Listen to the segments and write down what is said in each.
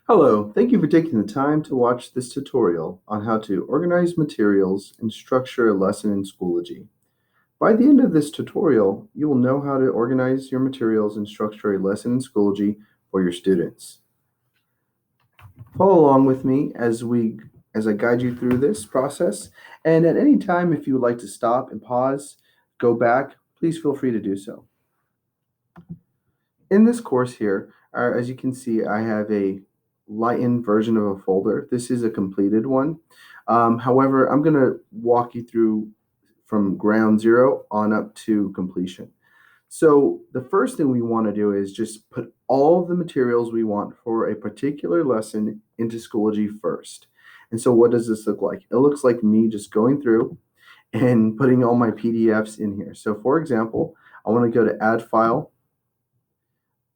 Hello, thank you for taking the time to watch this tutorial on how to organize materials and structure a lesson in Schoology. By the end of this tutorial, you will know how to organize your materials and structure a lesson in Schoology for your students. Follow along with me as I guide you through this process, and at any time if you would like to stop and pause, go back, please feel free to do so. In this course here, as you can see, I have a lightened version of a folder. This is a completed one. However, I'm going to walk you through from ground zero on up to completion. So the first thing we want to do is just put all of the materials we want for a particular lesson into Schoology first. And so what does this look like? It looks like me just going through and putting all my PDFs in here. So for example, I want to go to Add File.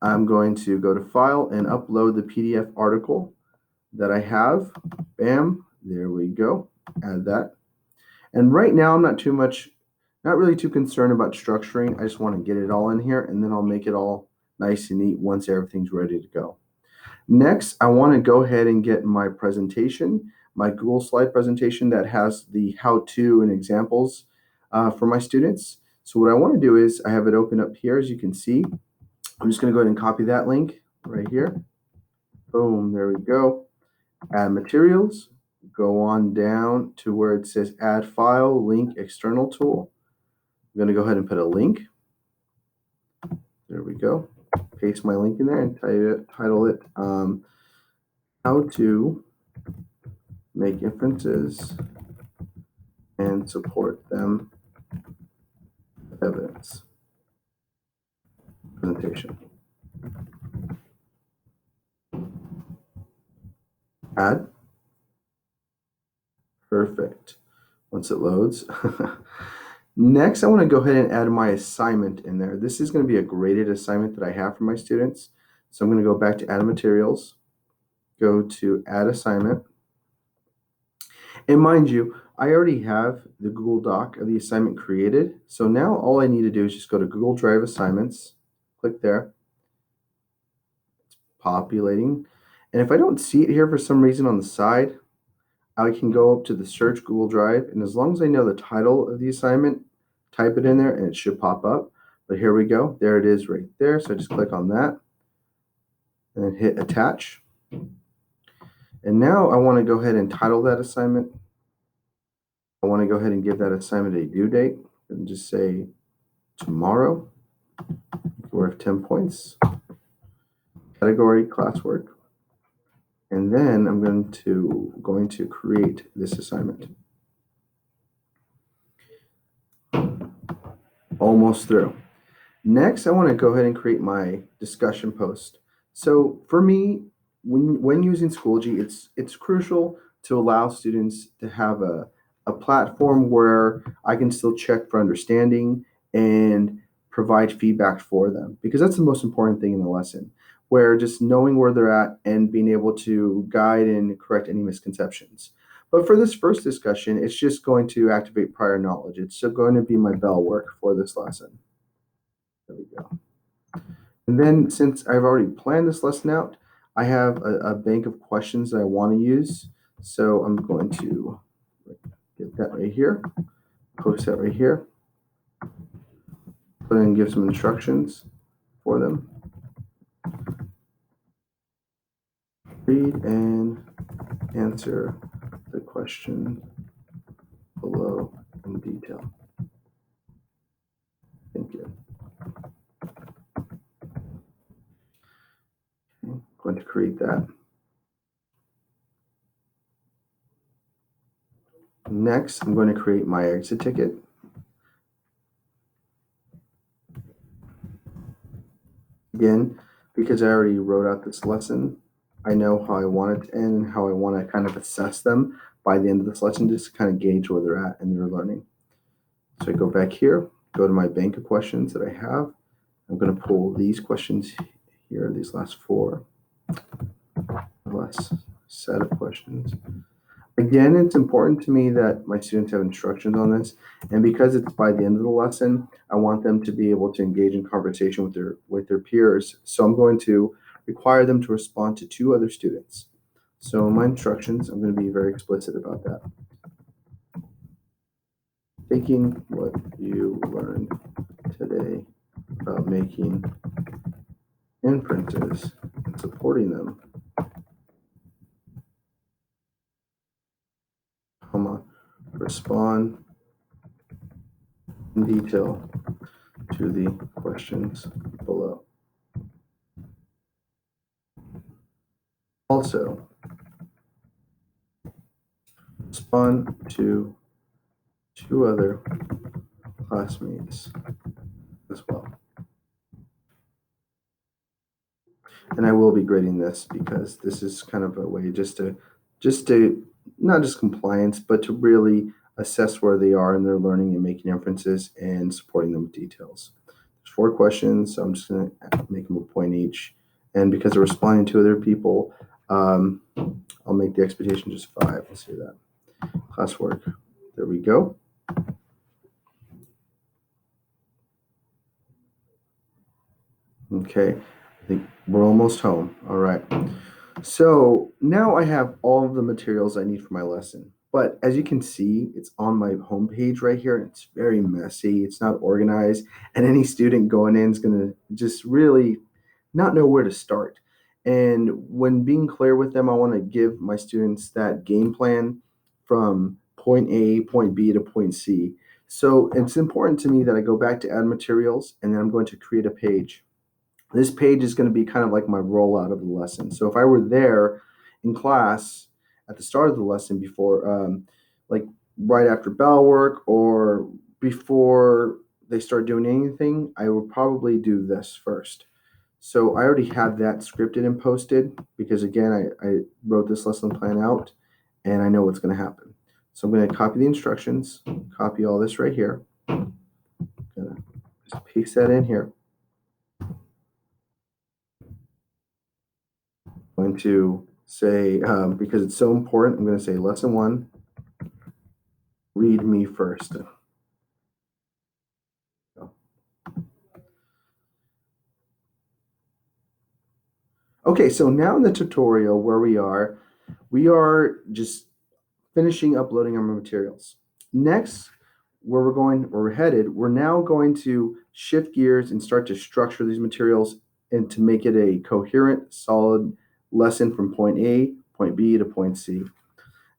I'm going to go to File and upload the PDF article that I have. Bam, there we go. Add that. And right now I'm not really too concerned about structuring. I just want to get it all in here, and then I'll make it all nice and neat once everything's ready to go. Next, I want to go ahead and get my presentation, my Google slide presentation that has the how-to and examples for my students. So what I want to do is I have it open up here, as you can see. I'm just going to go ahead and copy that link right here. Boom, there we go. Add materials. Go on down to where it says add file, link, external tool. I'm going to go ahead and put a link. There we go. Paste my link in there and title it how to make inferences and support them with evidence. Presentation. Add. Perfect. Once it loads. Next, I want to go ahead and add my assignment in there. This is going to be a graded assignment that I have for my students. So I'm going to go back to Add Materials, go to Add Assignment. And mind you, I already have the Google Doc of the assignment created. So now all I need to do is just go to Google Drive Assignments, click there. It's populating. And if I don't see it here for some reason on the side, I can go up to the search Google Drive, and as long as I know the title of the assignment, type it in there and it should pop up. But here we go. There it is right there. So I just click on that and then hit attach. And now I want to go ahead and title that assignment. I want to go ahead and give that assignment a due date and just say tomorrow. Worth 10 points. Category classwork. And then I'm going to create this assignment. Almost through. Next, I want to go ahead and create my discussion post. So for me, when using Schoology, it's crucial to allow students to have a platform where I can still check for understanding and provide feedback for them, because that's the most important thing in the lesson, where just knowing where they're at and being able to guide and correct any misconceptions. But for this first discussion, it's just going to activate prior knowledge. It's still going to be my bell work for this lesson. There we go. And then since I've already planned this lesson out, I have a bank of questions that I want to use. So I'm going to get that right here, post that right here, put in and give some instructions for them. Read and answer the question below in detail. Thank you. Okay, I'm going to create that. Next, I'm going to create my exit ticket. Again, because I already wrote out this lesson, I know how I want it to end and how I want to kind of assess them by the end of this lesson, just to kind of gauge where they're at in their learning. So I go back here, go to my bank of questions that I have. I'm going to pull these questions here, these last four, last set of questions. Again, it's important to me that my students have instructions on this, and because it's by the end of the lesson, I want them to be able to engage in conversation with their peers. So I'm going to require them to respond to 2 other students. So in my instructions, I'm going to be very explicit about that. Taking what you learned today about making inferences and supporting them, respond in detail to the questions below. Also, respond to 2 other classmates as well. And I will be grading this because this is kind of a way just to not just compliance, but to really assess where they are in their learning and making inferences and supporting them with details. There's 4 questions, so I'm just going to make them a point each. And because they're responding to other people, I'll make the expectation just 5. Let's say that. Classwork. There we go. Okay, I think we're almost home. All right. So now I have all of the materials I need for my lesson. But as you can see, it's on my homepage right here. It's very messy. It's not organized. And any student going in is going to just really not know where to start. And when being clear with them, I want to give my students that game plan from point A, point B to point C. So it's important to me that I go back to add materials and then I'm going to create a page. This page is going to be kind of like my rollout of the lesson. So if I were there in class at the start of the lesson before, like right after bell work or before they start doing anything, I would probably do this first. So I already have that scripted and posted because again, I wrote this lesson plan out and I know what's going to happen. So I'm going to copy the instructions, copy all this right here. I'm going to just paste that in here. Going to say, because it's so important, I'm going to say lesson 1, read me first. Okay, so now in the tutorial where we are just finishing uploading our materials. Next, where we're headed, we're now going to shift gears and start to structure these materials and to make it a coherent, solid lesson from point A, point B to point C.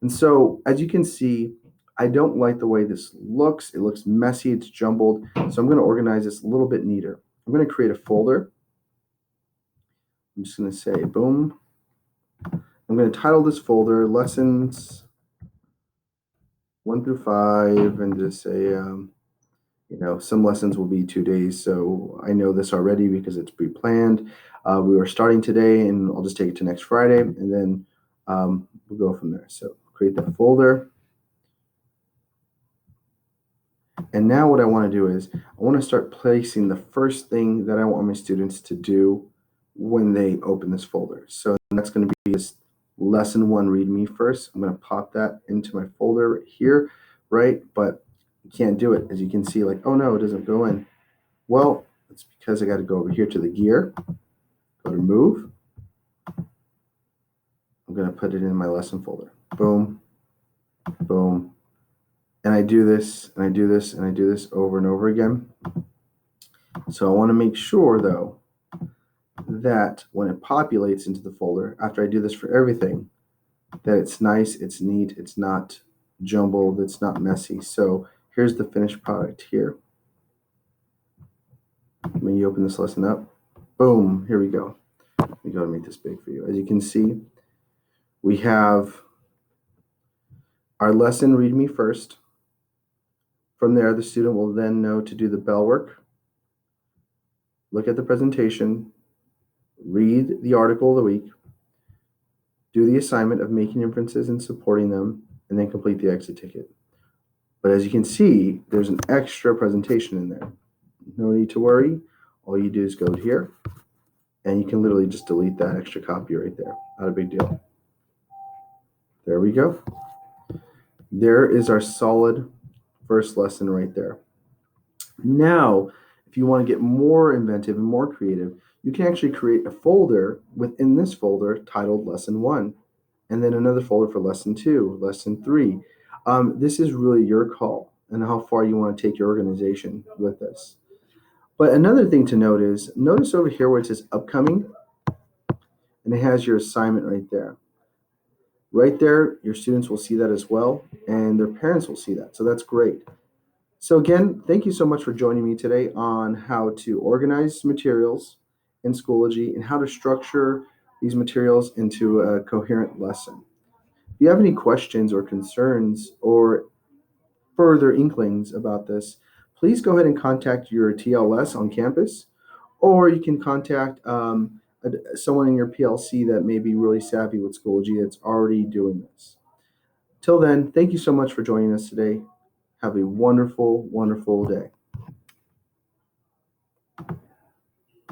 And so, as you can see, I don't like the way this looks. It looks messy, it's jumbled. So I'm going to organize this a little bit neater. I'm going to create a folder. I'm just going to say, boom. I'm going to title this folder Lessons 1 through 5 and just say, some lessons will be 2 days. So I know this already because it's pre-planned. We were starting today and I'll just take it to next Friday and then we'll go from there. So create the folder. And now what I want to do is I want to start placing the first thing that I want my students to do when they open this folder. So that's going to be this lesson 1 read me first. I'm going to pop that into my folder right here, right? But you can't do it. As you can see, like, oh no, it doesn't go in. Well, it's because I got to go over here to the gear, go to move. I'm going to put it in my lesson folder. Boom, boom. And I do this, and I do this, and I do this over and over again. So I want to make sure, though, that when it populates into the folder, after I do this for everything, that it's nice, it's neat, it's not jumbled, it's not messy. So here's the finished product here. When you open this lesson up, boom, here we go. Let me go and make this big for you. As you can see, we have our lesson read me first. From there, the student will then know to do the bell work, look at the presentation, read the article of the week, do the assignment of making inferences and supporting them, and then complete the exit ticket. But as you can see, there's an extra presentation in there. No need to worry. All you do is go here, and you can literally just delete that extra copy right there. Not a big deal. There we go. There is our solid first lesson right there. Now, if you want to get more inventive and more creative, You can actually create a folder within this folder titled Lesson 1, and then another folder for Lesson 2, Lesson 3. This is really your call and how far you want to take your organization with this. But another thing to note is notice over here where it says upcoming, and it has your assignment right there. Right there, your students will see that as well, and their parents will see that. So that's great. So again, thank you so much for joining me today on how to organize materials in Schoology and how to structure these materials into a coherent lesson. If you have any questions or concerns or further inklings about this, please go ahead and contact your TLS on campus, or you can contact someone in your PLC that may be really savvy with Schoology that's already doing this. Till then, thank you so much for joining us today. Have a wonderful, wonderful day.